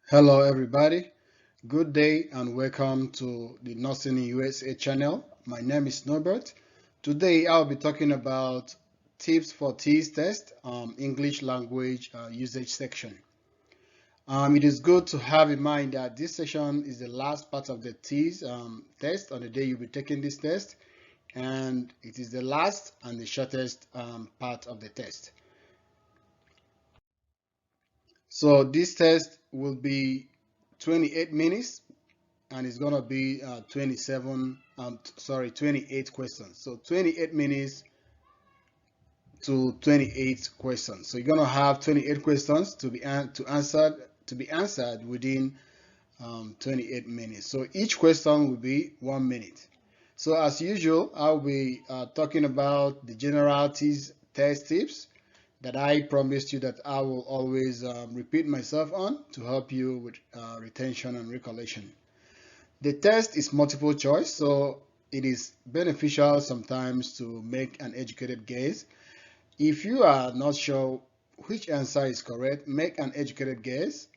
Hello everybody, good day and welcome to the Nursing in USA channel. My name is Norbert. Today I'll be talking about tips for TEAS test, English language usage section. It is good to have in mind that this session is the last part of the TEAS test on the day you'll be taking this test, and it is the last and the shortest part of the test. So this test will be 28 minutes and it's gonna be 28 questions. So 28 minutes to 28 questions. So you're gonna have 28 questions to be answered within 28 minutes. So each question will be 1 minute. So as usual, I'll be talking about the general test tips that I promised you that I will always repeat myself on to help you with retention and recollection. The test is multiple choice, so it is beneficial sometimes to make an educated guess. If you are not sure which answer is correct, make an educated guess.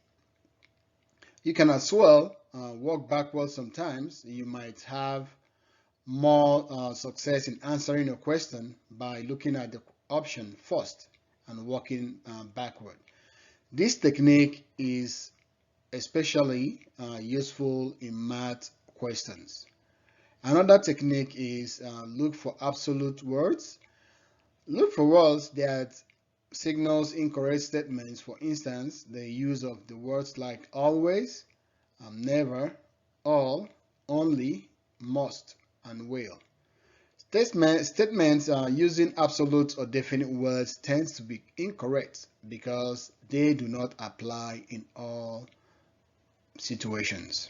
You can as well work backwards sometimes. You might have more success in answering a question by looking at the option first and working backward. This technique is especially useful in math questions. Another technique is look for absolute words. Look for words that signals incorrect statements. For instance, the use of the words like always, never, all, only, must, and will. Statements using absolute or definite words tends to be incorrect because they do not apply in all situations.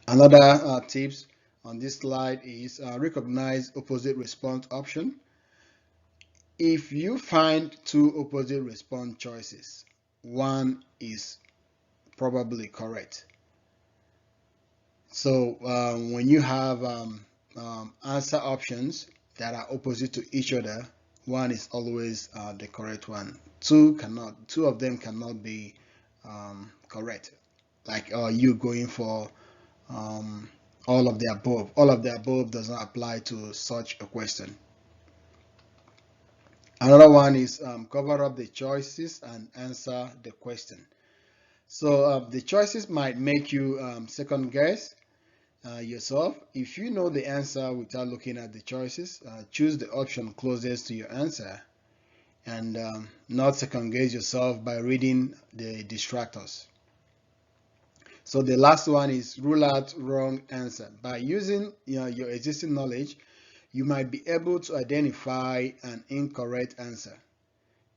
Another tips on this slide is recognize opposite response option. If you find two opposite response choices, one is probably correct. So when you have answer options that are opposite to each other, one is always the correct one. Two of them cannot be correct. Like you going for all of the above. All of the above does not apply to such a question. Another one is cover up the choices and answer the question. So the choices might make you second guess yourself. If you know the answer without looking at the choices, choose the option closest to your answer and not second guess yourself by reading the distractors. So the last one is rule out wrong answer. By using your existing knowledge, you might be able to identify an incorrect answer.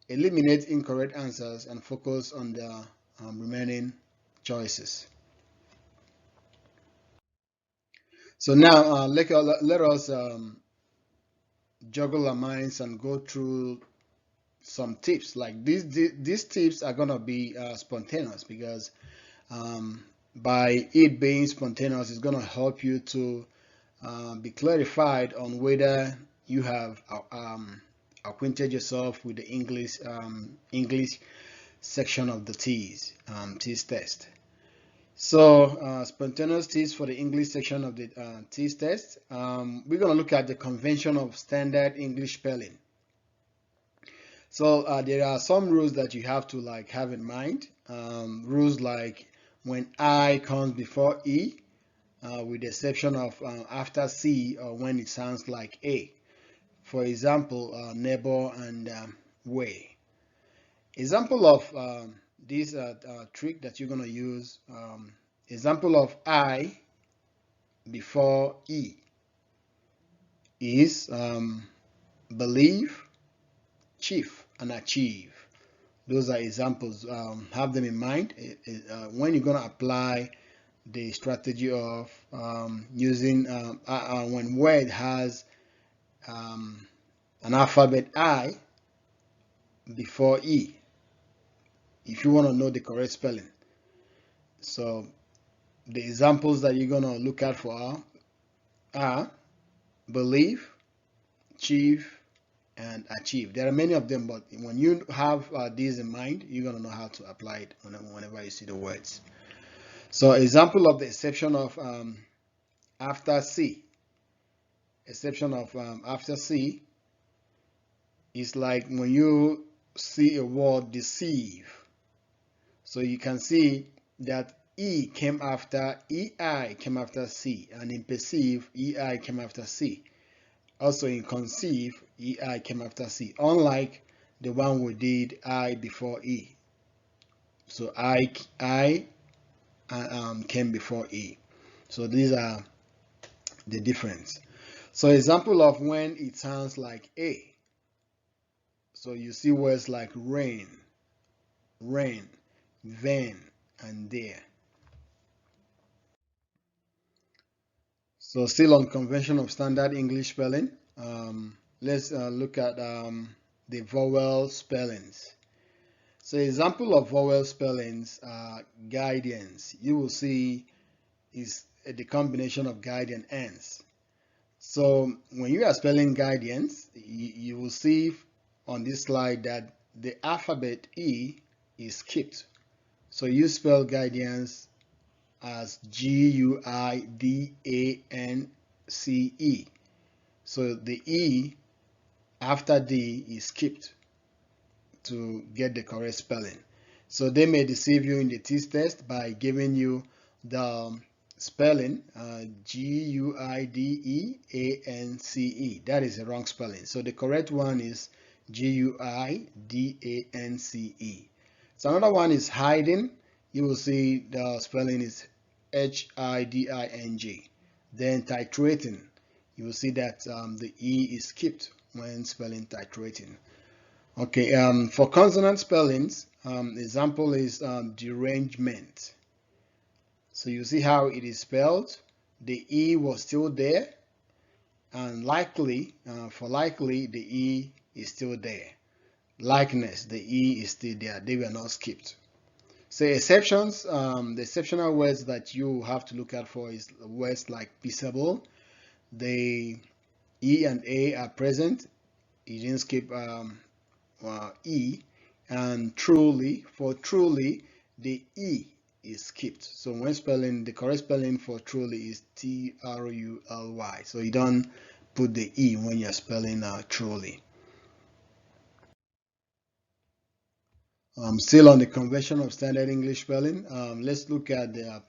Eliminate incorrect answers and focus on the remaining choices. So now let us juggle our minds and go through some tips. Like these tips are gonna be spontaneous because by it being spontaneous, it's gonna help you to be clarified on whether you have acquainted yourself with the English section of the TEAS test. So spontaneous TEAS for the English section of the TEAS test. We're going to look at the convention of standard English spelling. So there are some rules that you have to have in mind. Rules like when I comes before E, with the exception of after C or when it sounds like A. For example, neighbor and way. Example of this trick that you're going to use. Example of I before E is believe, chief, and achieve. Those are examples. Have them in mind when you're going to apply the strategy of using when word has an alphabet I before E, if you want to know the correct spelling. So the examples that you're going to look at for are believe, chief, and achieve. There are many of them, but when you have these in mind, you're going to know how to apply it whenever you see the words. So example of the exception of after C. Exception of after C is like when you see a word deceive. So you can see that E came after EI came after C, and in perceive EI came after C. Also in conceive EI came after C, unlike the one we did I before E. So I came before E. So these are the difference. So example of when it sounds like A. So you see words like rain, then, and there. So still on convention of standard English spelling, let's look at the vowel spellings. So example of vowel spellings are guidance. You will see is the combination of guide and ends. So when you are spelling guidance, you will see on this slide that the alphabet E is skipped. So you spell guidance as Guidance. So the E after D is skipped to get the correct spelling. So they may deceive you in the test by giving you the spelling Guidance. That is the wrong spelling. So the correct one is Guidance. So another one is hiding. You will see the spelling is Hiding. Then titrating. You will see that the E is skipped when spelling titrating. Okay, for consonant spellings, example is derangement. So you see how it is spelled. The E was still there, and likely, for likely, the E is still there. Likeness, the E is still there. They were not skipped. So exceptions, the exceptional words that you have to look out for is words like peaceable. The E and A are present. You didn't skip E. And truly, for truly, the E is skipped. So when spelling, the correct spelling for truly is Truly. So you don't put the E when you're spelling truly. Still on the convention of standard English spelling, let's look at the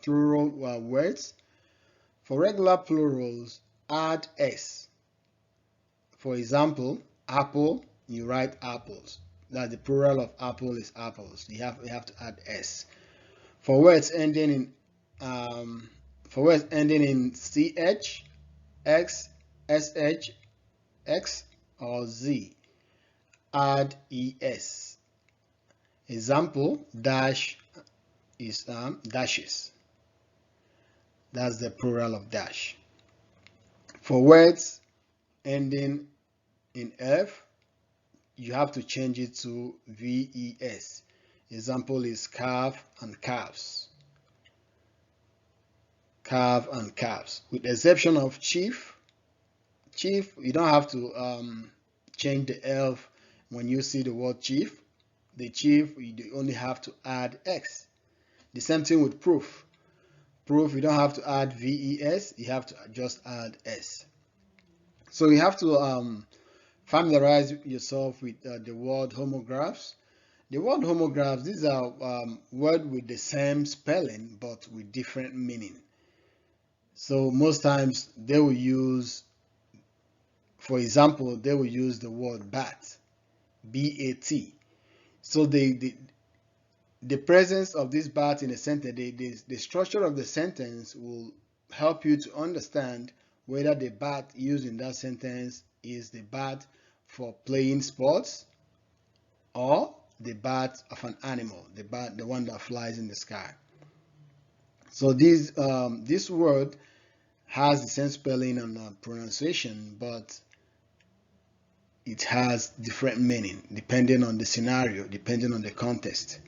plural words. For regular plurals, add S. For example, apple, you write apples. That the plural of apple is apples. You have to add S. For words ending in CH, X, SH, X, or Z, add ES. Example, dash is dashes. That's the plural of dash. For words ending in F, you have to change it to VES. Example is calf and calves. Calf and calves. With the exception of chief, you don't have to change the F when you see the word chief. The chief, you only have to add X. The same thing with proof. Proof, you don't have to add VES, you have to just add S. So you have to familiarize yourself with the word homographs. The word homographs, these are words with the same spelling but with different meaning. So most times they will use, for example, they will use the word bat, B-A-T. So the presence of this bat in a sentence, the structure of the sentence will help you to understand whether the bat used in that sentence is the bat for playing sports or the bat of an animal, the one that flies in the sky. So this word has the same spelling and pronunciation, but it has different meaning depending on the scenario, depending on the context.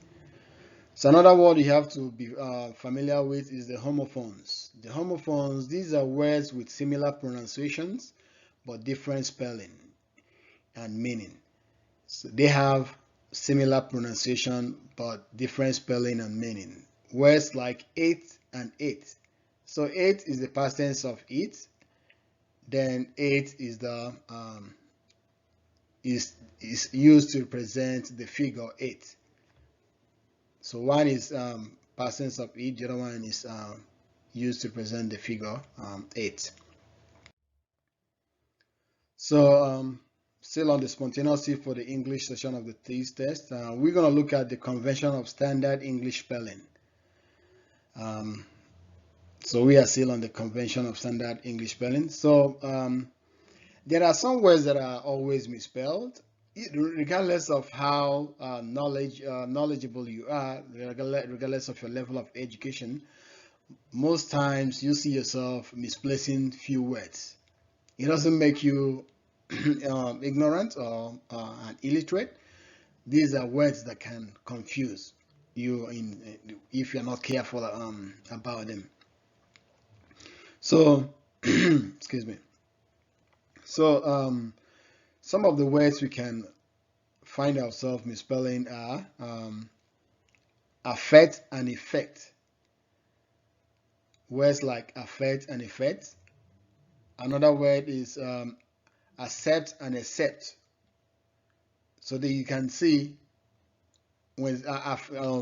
So another word you have to be familiar with is the homophones. The homophones, these are words with similar pronunciations but different spelling. and meaning. So they have similar pronunciation but different spelling and meaning. Words like eight and eight. So eight is the past tense of it. Then eight is the is used to represent the figure 8. So one is past tense of it, the other one is used to represent the figure 8. So still on the spontaneity for the English section of the thesis test, we're going to look at the convention of standard English spelling. So we are still on the convention of standard English spelling. So there are some words that are always misspelled, regardless of how knowledgeable you are, regardless of your level of education. Most times you see yourself misplacing few words. It doesn't make you ignorant or an illiterate. These are words that can confuse you if you're not careful about them. So, excuse me. So, some of the words we can find ourselves misspelling are affect and effect. Words like affect and effect. Another word is accept and accept. So that you can see when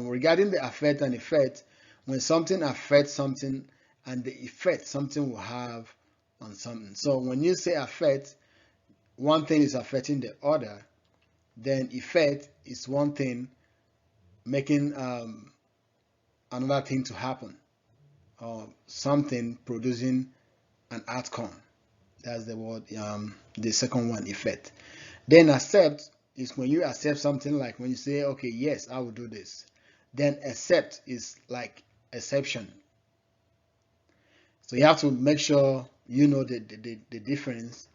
regarding the affect and effect, when something affects something and the effect something will have on something. So when you say affect, one thing is affecting the other, then effect is one thing making another thing to happen, or something producing an outcome. That's the word, the second one, effect. Then accept is when you accept something, like when you say, okay, yes, I will do this. Then accept is like exception. So you have to make sure you know the difference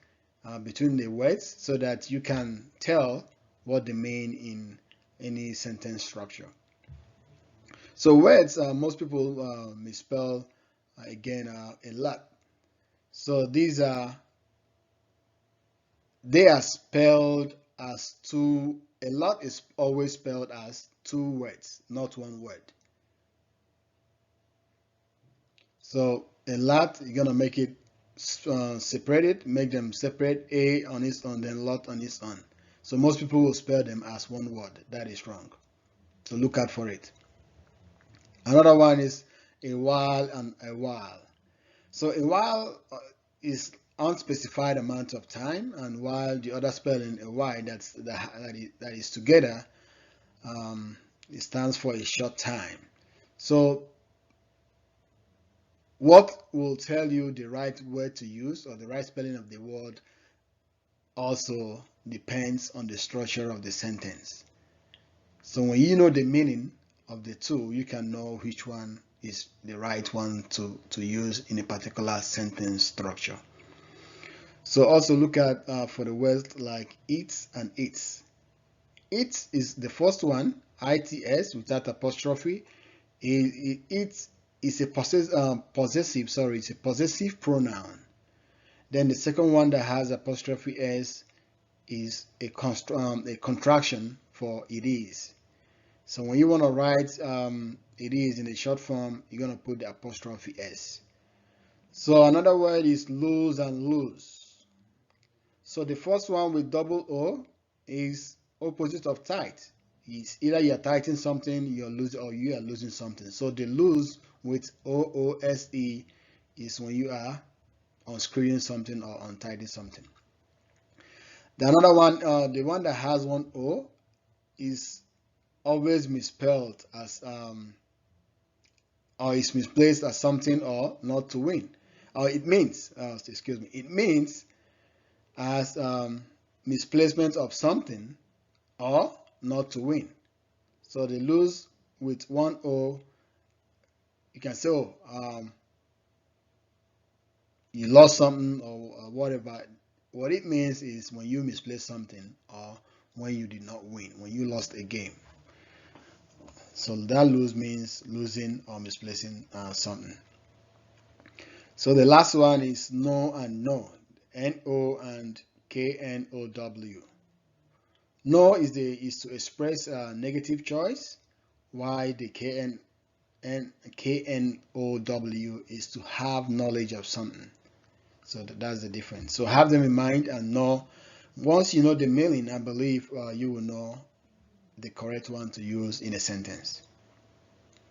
between the words so that you can tell what they mean in any sentence structure. So words, most people misspell again a lot. So they are spelled as two. A lot is always spelled as two words, not one word. So a lot, you're gonna make it separated, make them separate, a on its own, then lot on its own. So most people will spell them as one word. That is wrong. So look out for it. Another one is a while and a while. So a while is unspecified amount of time, and while the other spelling, a while, that is together, it stands for a short time. So what will tell you the right word to use or the right spelling of the word also depends on the structure of the sentence. So when you know the meaning of the two, you can know which one is the right one to use in a particular sentence structure. So also look at for the words like its and its. It is the first one, its without apostrophe. It is a possessive. Sorry, it's a possessive pronoun. Then the second one that has apostrophe s is a contraction for it is. So when you want to write it is in a short form, you're going to put the apostrophe s. So another word is lose and lose. So the first one with double O is opposite of tight. It's either you're tightening something, you're losing, or you are losing something. So the lose with OOSE is when you are unscrewing something or untightening something. The another one, the one that has one O, is always misspelled as or is misplaced as something or not to win. Or it means, excuse me, it means as misplacement of something or not to win. So the lose with one O, you can say, oh, you lost something or whatever. What it means is when you misplace something or when you did not win, when you lost a game. So that lose means losing or misplacing something. So the last one is no and no, N-O and K-N-O-W. No is to express a negative choice, while the KNOW is to have knowledge of something. So that's the difference. So have them in mind and know. Once you know the meaning, I believe you will know the correct one to use in a sentence.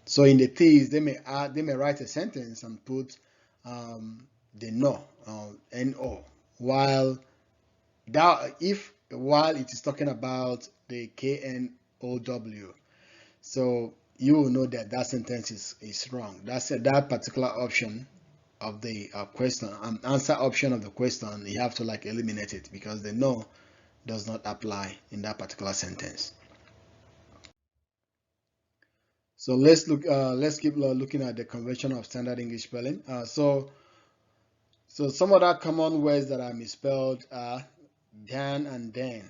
So in the T's, they may write a sentence and put the no, no, while while it is talking about the KNOW, so you will know that that sentence is wrong. That particular option of the question, answer option of the question, you have to like eliminate it because the no does not apply in that particular sentence. So let's keep looking at the convention of standard English spelling. So some other common words that are misspelled are dan and den.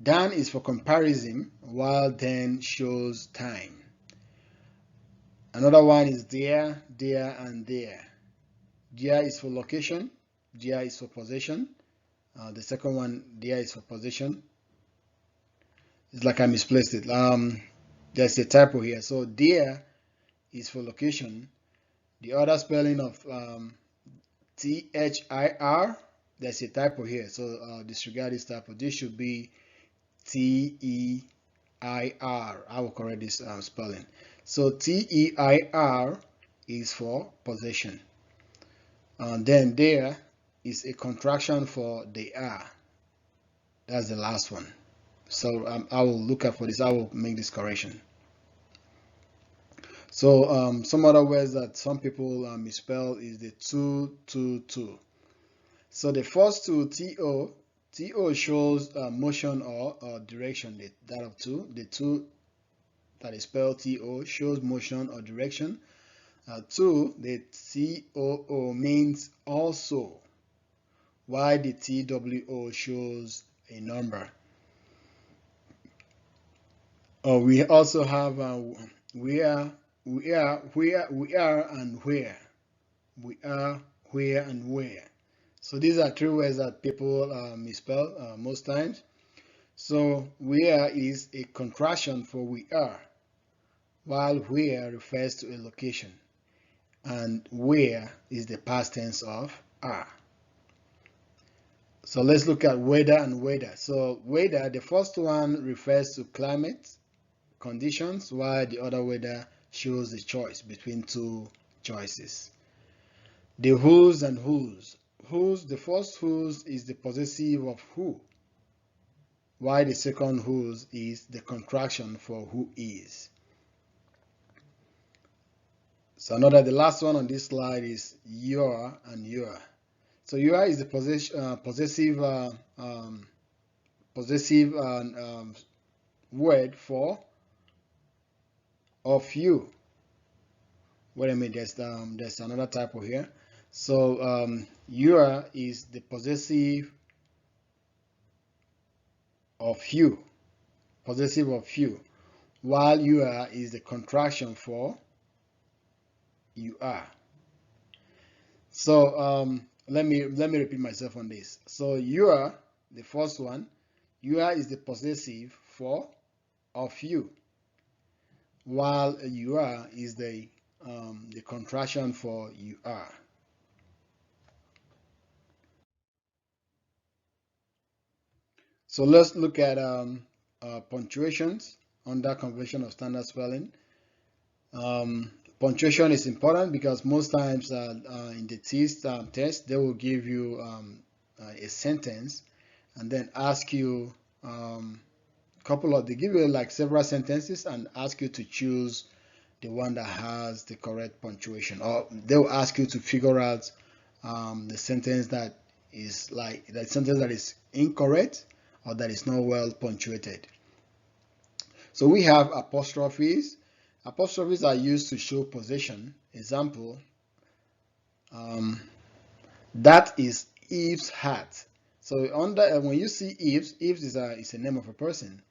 Dan is for comparison, while den shows time. Another one is there, and there. There is for location. There is for possession. The second one, there is for possession. It's like I misplaced it. There's a typo here. So there is for location. The other spelling of THIR, there's a typo here. So disregard this typo. This should be TEIR. I will correct this spelling. So TEIR is for possession. Then there is a contraction for they are. That's the last one. So I will look out for this. I will make this correction. So some other words that some people misspell is the two. So the first two, to shows motion or direction. That of two. The two that is spelled to shows motion or direction. Two, the too means also, while the two shows a number. We also have where, and where. We are, where, and where. So these are three words that people misspell most times. So where is a contraction for we are, while where refers to a location, and where is the past tense of are. So let's look at weather and weather. So weather, the first one refers to climate conditions, while the other weather shows the choice between two choices. The whose and whose. Whose, the first whose is the possessive of who, while the second whose is the contraction for who is. So the last one on this slide is your and your. So your is the possessive word for of you. Wait a minute, there's another typo here. So your is the possessive of you, while you are is the contraction for you are. So let me repeat myself on this. So you are the first one. You are is the possessive for of you, while you are is the contraction for you are. So let's look at punctuations under convention of standard spelling. Punctuation is important because most times in the test they will give you a sentence and then ask you they give you like several sentences and ask you to choose the one that has the correct punctuation, or they'll ask you to figure out the sentence that is incorrect or that is not well punctuated. So we have apostrophes. Apostrophes are used to show possession. Example, that is Eve's hat. So when you see Eve is a name of a person.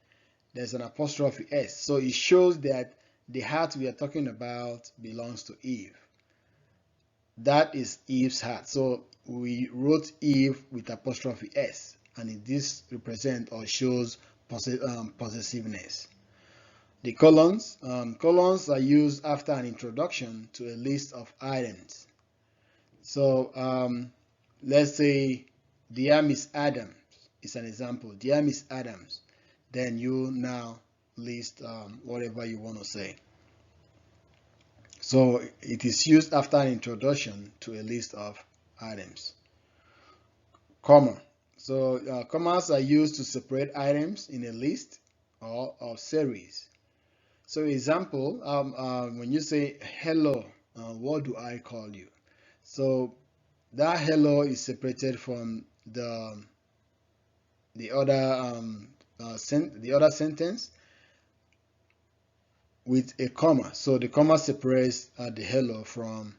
There's an apostrophe S. So it shows that the hat we are talking about belongs to Eve. That is Eve's hat. So we wrote Eve with apostrophe S. and this represents or shows possessiveness. The colons. Colons are used after an introduction to a list of items. So let's say, dear Miss Adams is an example. Dear Miss Adams. Then you now list whatever you want to say. So it is used after an introduction to a list of items. Comma. So commas are used to separate items in a list or series. So example, when you say hello, what do I call you? So that hello is separated from the other sentence with a comma. So the comma separates the hello from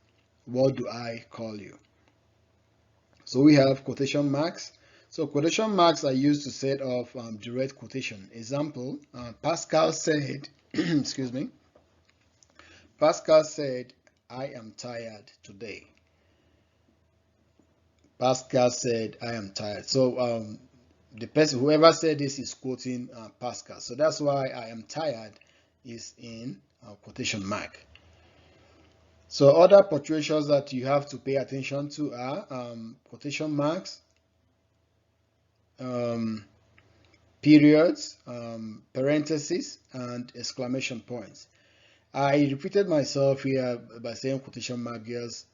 what do I call you. So we have quotation marks. So quotation marks are used to set off direct quotation. Example, Pascal said, excuse me, Pascal said, I am tired today. Pascal said, I am tired. So the person, whoever said this, is quoting Pascal. So that's why I am tired is in quotation mark. So other punctuations that you have to pay attention to are quotation marks, periods, parentheses, and exclamation points. I repeated myself here by saying quotation mark because,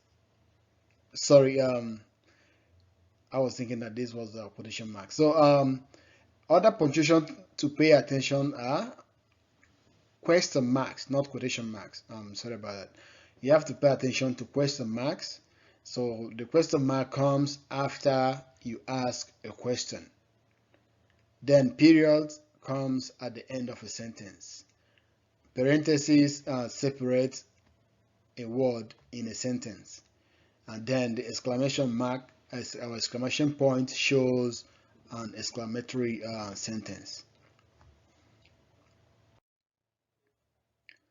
sorry, I was thinking that this was a quotation mark. So other punctuation to pay attention are question marks, not quotation marks. Sorry about that. You have to pay attention to question marks. So the question mark comes after you ask a question. Then period comes at the end of a sentence. Parentheses separate a word in a sentence. And then the exclamation mark, as our exclamation point, shows an exclamatory sentence.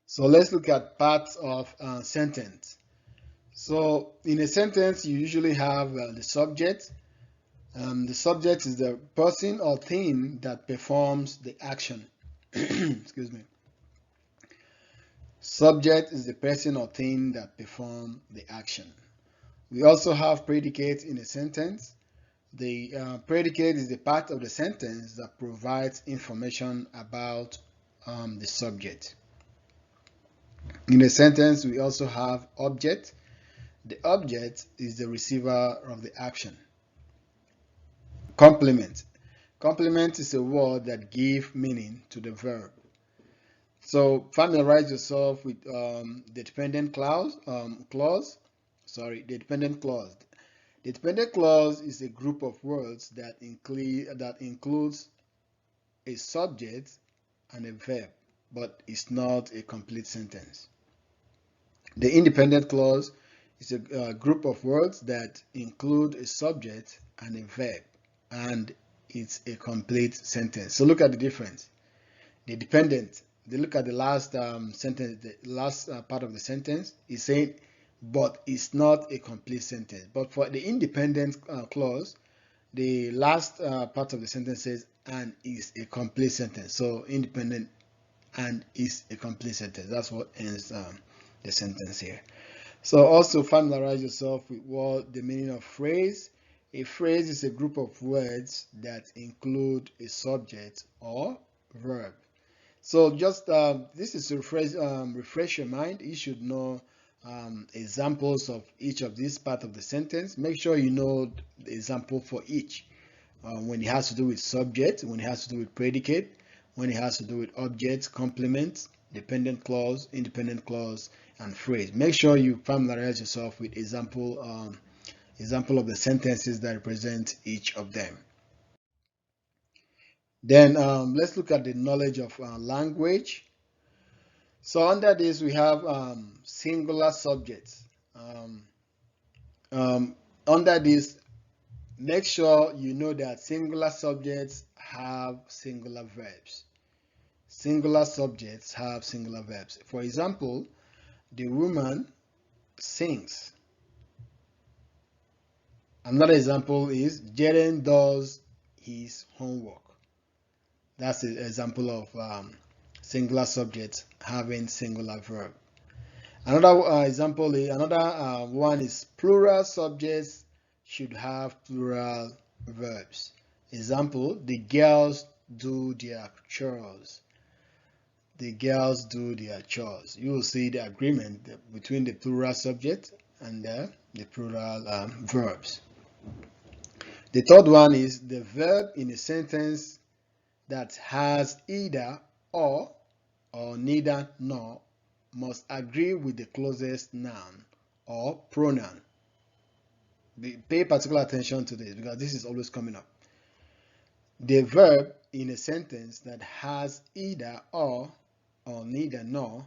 So let's look at parts of a sentence. So in a sentence, you usually have the subject. The subject is the person or thing that performs the action. Excuse me. Subject is the person or thing that performs the action. We also have predicates in a sentence. The predicate is the part of the sentence that provides information about the subject. In a sentence, we also have object. The object is the receiver of the action. Complement. Complement is a word that gives meaning to the verb. So familiarize yourself with the dependent clause. The dependent clause. The dependent clause is a group of words that includes a subject and a verb, but it's not a complete sentence. The independent clause is a group of words that include a subject and a verb, and it's a complete sentence. So look at the difference. The dependent, they look at the last sentence, the last part of the sentence is saying, but it's not a complete sentence. But for the independent clause, the last part of the sentence says, and is a complete sentence. So independent and is a complete sentence. That's what ends the sentence here. So also familiarize yourself with what the meaning of phrase. A phrase is a group of words that include a subject or verb. So just this is to refresh your mind. You should know examples of each of these parts of the sentence. Make sure you know the example for each. When it has to do with subject, when it has to do with predicate, when it has to do with object, complement, dependent clause, independent clause, and phrase. Make sure you familiarize yourself with example of the sentences that represent each of them. Then let's look at the knowledge of language. So under this we have singular subjects. Under this, make sure you know that singular subjects have singular verbs. Singular subjects have singular verbs. For example, the woman sings. Another example is Jaren does his homework. That's an example of singular subject having singular verb. Another example, another one is plural subjects should have plural verbs. Example, the girls do their chores. The girls do their chores. You will see the agreement between the plural subject and the plural verbs. The third one is the verb in a sentence that has either or neither nor must agree with the closest noun or pronoun. Pay particular attention to this because this is always coming up. The verb in a sentence that has either or neither nor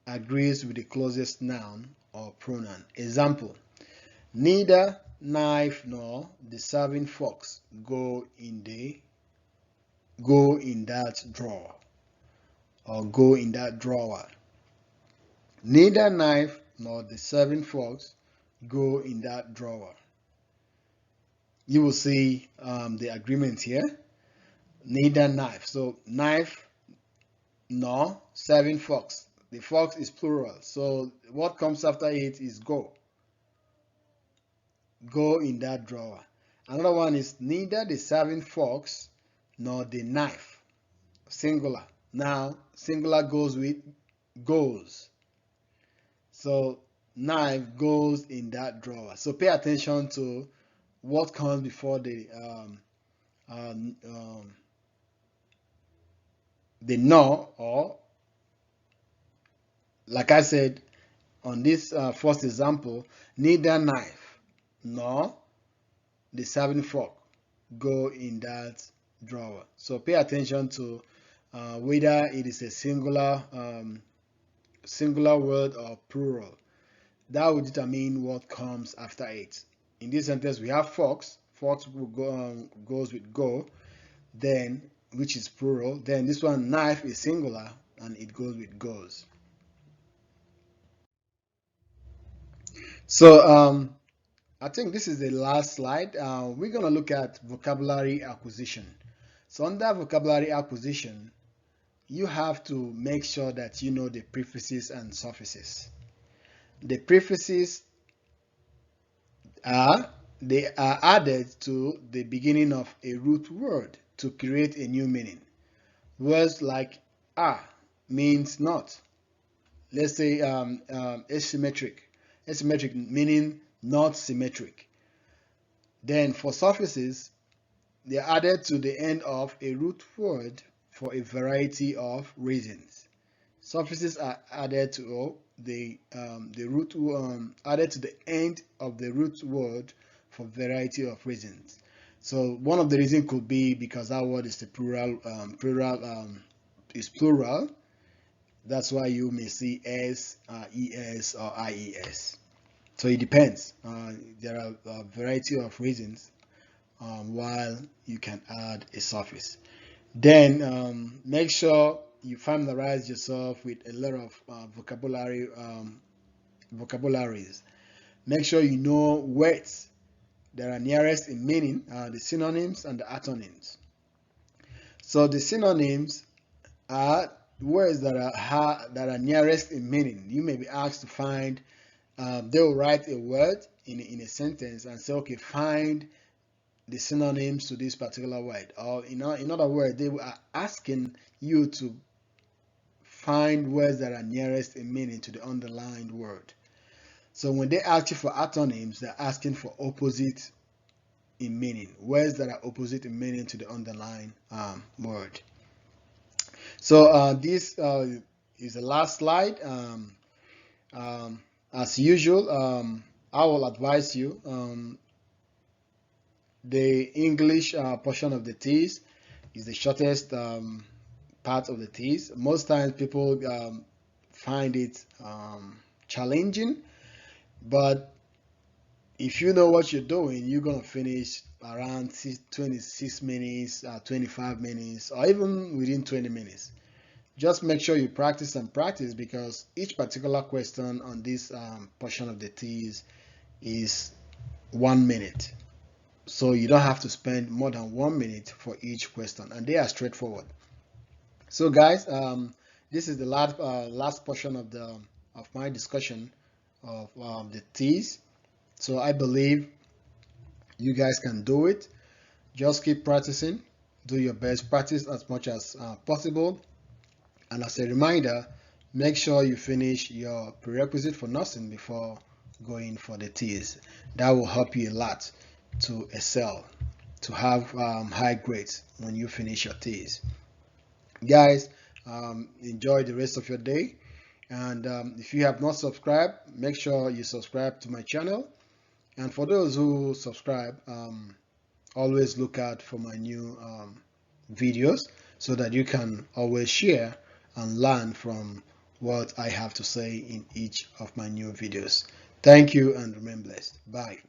agrees with the closest noun or pronoun. Example, neither knife nor the serving forks go in that drawer, or go in that drawer. Neither knife nor the serving forks go in that drawer. You will see the agreement here. Neither knife. So knife nor serving forks. The forks is plural. So what comes after it is go. Go in that drawer. Another one is neither the serving forks nor the knife. Singular. Now singular goes with goes. So knife goes in that drawer. So pay attention to what comes before the nor, or like I said on this first example, neither knife nor the serving fork go in that drawer. So pay attention to whether it is a singular word or plural. That will determine what comes after it. In this sentence, we have forks. Forks will go, goes with go, then which is plural. Then this one, knife, is singular and it goes with goes. So I think this is the last slide. We're going to look at vocabulary acquisition. So under vocabulary acquisition, you have to make sure that you know the prefixes and suffixes. The prefixes are added to the beginning of a root word to create a new meaning. Words like means not. Let's say asymmetric. Asymmetric meaning not symmetric. Then for suffixes, they are added to the end of a root word for a variety of reasons. Suffixes are added to the added to the end of the root word for variety of reasons. So one of the reasons could be because that word is the plural. Is plural. That's why you may see s, es, or ies. So it depends. There are a variety of reasons while you can add a suffix. Then make sure you familiarize yourself with a lot of vocabularies. Make sure you know words that are nearest in meaning, the synonyms and the antonyms. So the synonyms are words that are nearest in meaning. You may be asked to find. They will write a word in a sentence and say, okay, find the synonyms to this particular word. Or in other words, they are asking you to find words that are nearest in meaning to the underlined word. So when they ask you for antonyms, they're asking for opposite in meaning, words that are opposite in meaning to the underlined word. So this is the last slide. As usual, I will advise you the English portion of the teas is the shortest part of the teas. Most times people find it challenging, but if you know what you're doing, you're going to finish around 26 minutes, 25 minutes, or even within 20 minutes. Just make sure you practice and practice, because each particular question on this portion of the teas is 1 minute. so you don't have to spend more than 1 minute for each question, and they are straightforward. So guys, this is the last portion of my discussion of the T's. So I believe you guys can do it. Just keep practicing. Do your best. Practice as much as possible. And as a reminder, make sure you finish your prerequisite for nursing before going for the T's. That will help you a lot to excel, to have high grades when you finish your T's. Guys, enjoy the rest of your day. And if you have not subscribed, make sure you subscribe to my channel. And for those who subscribe, always look out for my new videos so that you can always share and learn from what I have to say in each of my new videos. Thank you and remain blessed. Bye.